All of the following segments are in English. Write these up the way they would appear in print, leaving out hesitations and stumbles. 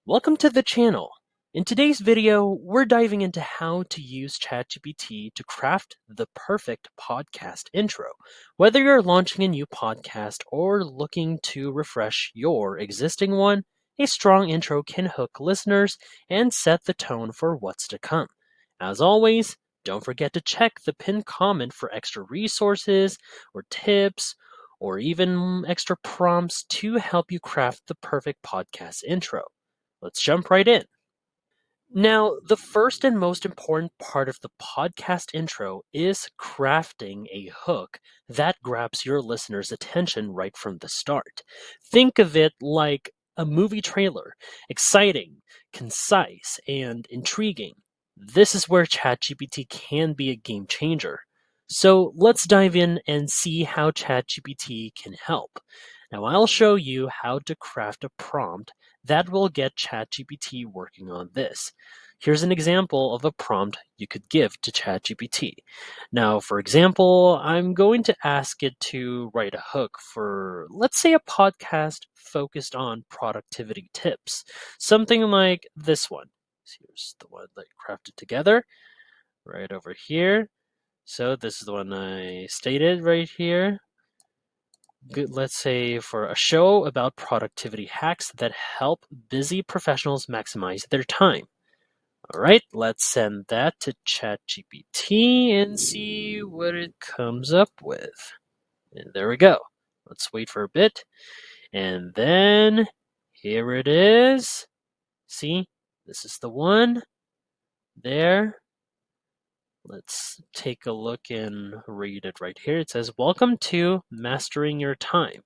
Welcome to the channel. In today's video, we're diving into how to use ChatGPT to craft the perfect podcast intro. Whether you're launching a new podcast or looking to refresh your existing one, a strong intro can hook listeners and set the tone for what's to come. As always, don't forget to check the pinned comment for extra resources or tips or even extra prompts to help you craft the perfect podcast intro. Let's jump right in. Now, the first and most important part of the podcast intro is crafting a hook that grabs your listener's attention right from the start. Think of it like a movie trailer, exciting, concise, and intriguing. This is where ChatGPT can be a game changer. So let's dive in and see how ChatGPT can help. Now, I'll show you how to craft a prompt that will get ChatGPT working on this. Here's an example of a prompt you could give to ChatGPT. Now, for example, I'm going to ask it to write a hook for, let's say, a podcast focused on productivity tips. Something like this one. So here's the one that I crafted together right over here. So this is the one I stated right here. Good, let's say for a show about productivity hacks that help busy professionals maximize their time. All right, let's send that to ChatGPT and see what it comes up with. And there we go. Let's wait for a bit. And then here it is. See, this is the one there. Let's take a look and read it right here. It says, "Welcome to Mastering Your Time,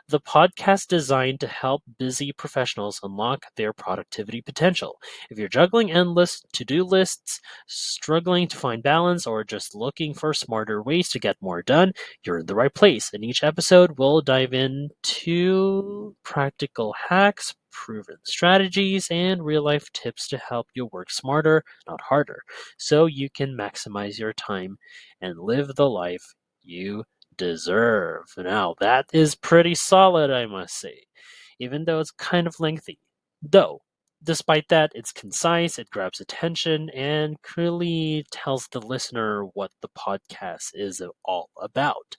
the podcast designed to help busy professionals unlock their productivity potential. If you're juggling endless to-do lists, struggling to find balance, or just looking for smarter ways to get more done, you're in the right place. In each episode, we'll dive into practical hacks, proven strategies, and real-life tips to help you work smarter, not harder, so you can maximize your time and live the life you deserve." Now, that is pretty solid, I must say, even though it's kind of lengthy. Though, despite that, it's concise, it grabs attention, and clearly tells the listener what the podcast is all about.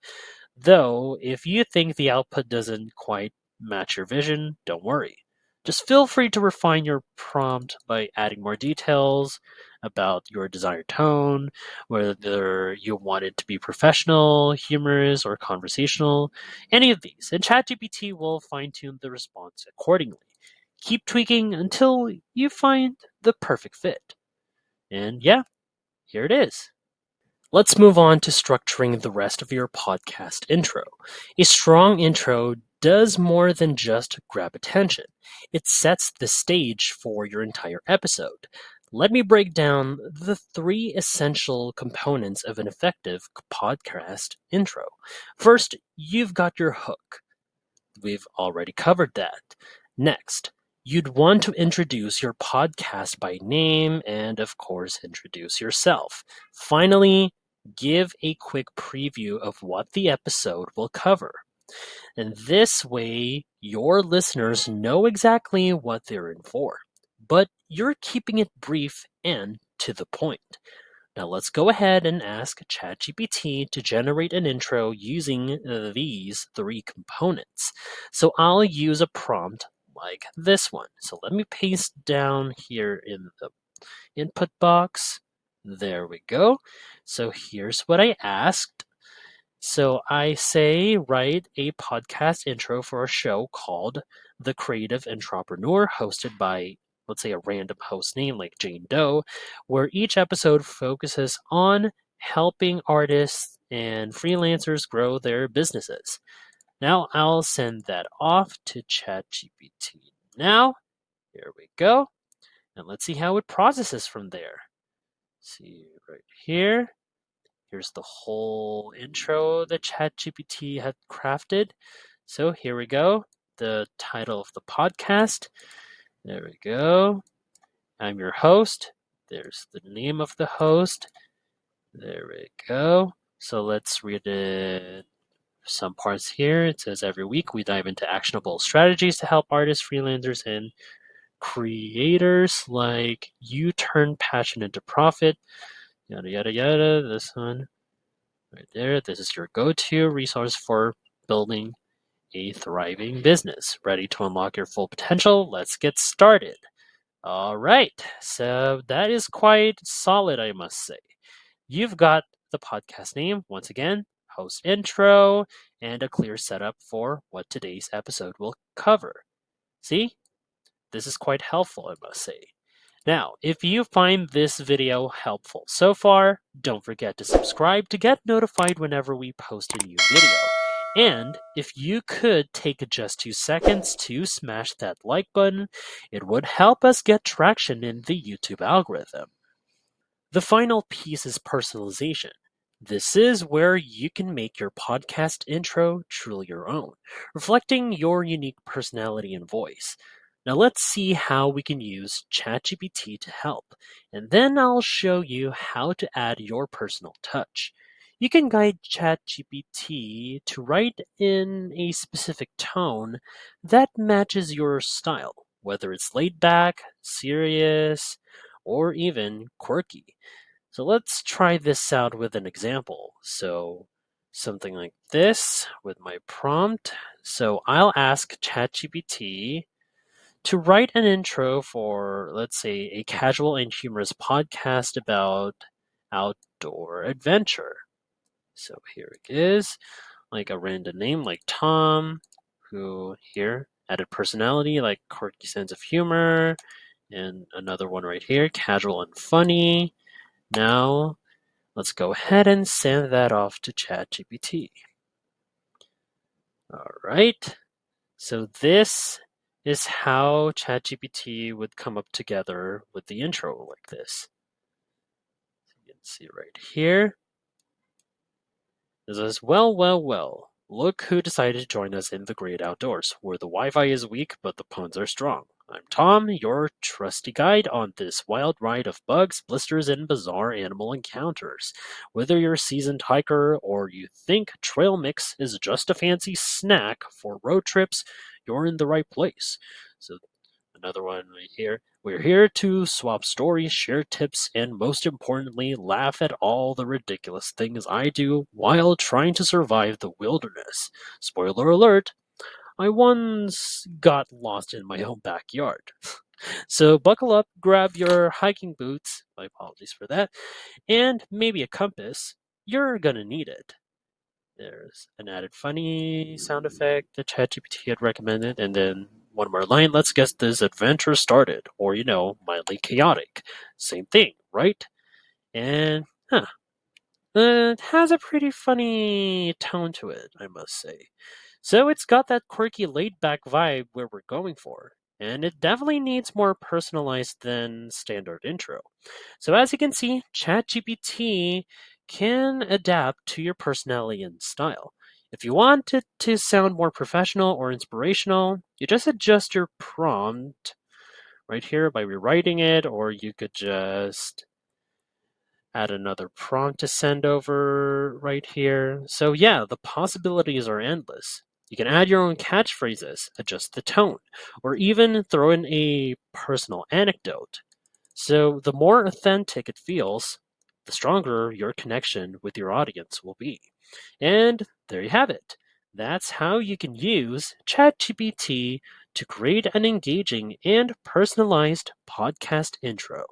Though, if you think the output doesn't quite match your vision, don't worry. Just feel free to refine your prompt by adding more details about your desired tone, whether you want it to be professional, humorous, or conversational, any of these, and ChatGPT will fine tune the response accordingly. Keep tweaking until you find the perfect fit. And yeah, here it is. Let's move on to structuring the rest of your podcast intro. A strong intro does more than just grab attention. It sets the stage for your entire episode. Let me break down the three essential components of an effective podcast intro. First, you've got your hook. We've already covered that. Next, you'd want to introduce your podcast by name and, of course, introduce yourself. Finally, give a quick preview of what the episode will cover. And this way, your listeners know exactly what they're in for. But you're keeping it brief and to the point. Now let's go ahead and ask ChatGPT to generate an intro using these three components. So I'll use a prompt like this one. So let me paste down here in the input box. There we go. So here's what I asked. So I say, write a podcast intro for a show called The Creative Entrepreneur, hosted by, let's say, a random host name like Jane Doe, where each episode focuses on helping artists and freelancers grow their businesses. Now I'll send that off to ChatGPT. Now, here we go. And let's see how it processes from there. See right here. Here's the whole intro that ChatGPT had crafted. So here we go. The title of the podcast. There we go. I'm your host. There's the name of the host. There we go. So let's read it. Some parts here. It says every week we dive into actionable strategies to help artists, freelancers, and creators like you turn passion into profit, yada yada yada. This one right there. This is your go-to resource for building a thriving business. Ready to unlock your full potential? Let's get started. All right. So that is quite solid, I must say. You've got the podcast name, once again, host intro, and a clear setup for what today's episode will cover. See? This is quite helpful, I must say. Now, if you find this video helpful so far, don't forget to subscribe to get notified whenever we post a new video. And if you could take just 2 seconds to smash that like button, it would help us get traction in the YouTube algorithm. The final piece is personalization. This is where you can make your podcast intro truly your own, reflecting your unique personality and voice. Now let's see how we can use ChatGPT to help, and then I'll show you how to add your personal touch. You can guide ChatGPT to write in a specific tone that matches your style, whether it's laid back, serious, or even quirky. So let's try this out with an example. So something like this with my prompt. So I'll ask ChatGPT to write an intro for, let's say, a casual and humorous podcast about outdoor adventure. So here it is, like a random name like Tom, who here added personality like quirky sense of humor, and another one right here, casual and funny. Now let's go ahead and send that off to ChatGPT. All right. So this is how ChatGPT would come up together with the intro like this. You can see right here. It says, well. Look who decided to join us in the great outdoors, where the Wi-Fi is weak but the puns are strong. I'm Tom, your trusty guide on this wild ride of bugs, blisters, and bizarre animal encounters. Whether you're a seasoned hiker or you think trail mix is just a fancy snack for road trips, you're in the right place. So another one right here. We're here to swap stories, share tips, and most importantly, laugh at all the ridiculous things I do while trying to survive the wilderness. Spoiler alert, I once got lost in my own backyard. So buckle up, grab your hiking boots, my apologies for that, and maybe a compass. You're gonna need it. There's an added funny sound effect that ChatGPT had recommended, and then one more line. Let's get this adventure started, or mildly chaotic. Same thing, right? And it has a pretty funny tone to it, I must say. So it's got that quirky, laid-back vibe where we're going for, and it definitely needs more personalized than standard intro. So as you can see, ChatGPT can adapt to your personality and style. If you want it to sound more professional or inspirational, you just adjust your prompt right here by rewriting it, or you could just add another prompt to send over right here. So yeah, the possibilities are endless. You can add your own catchphrases, adjust the tone, or even throw in a personal anecdote. So the more authentic it feels, the stronger your connection with your audience will be. And there you have it. That's how you can use ChatGPT to create an engaging and personalized podcast intro.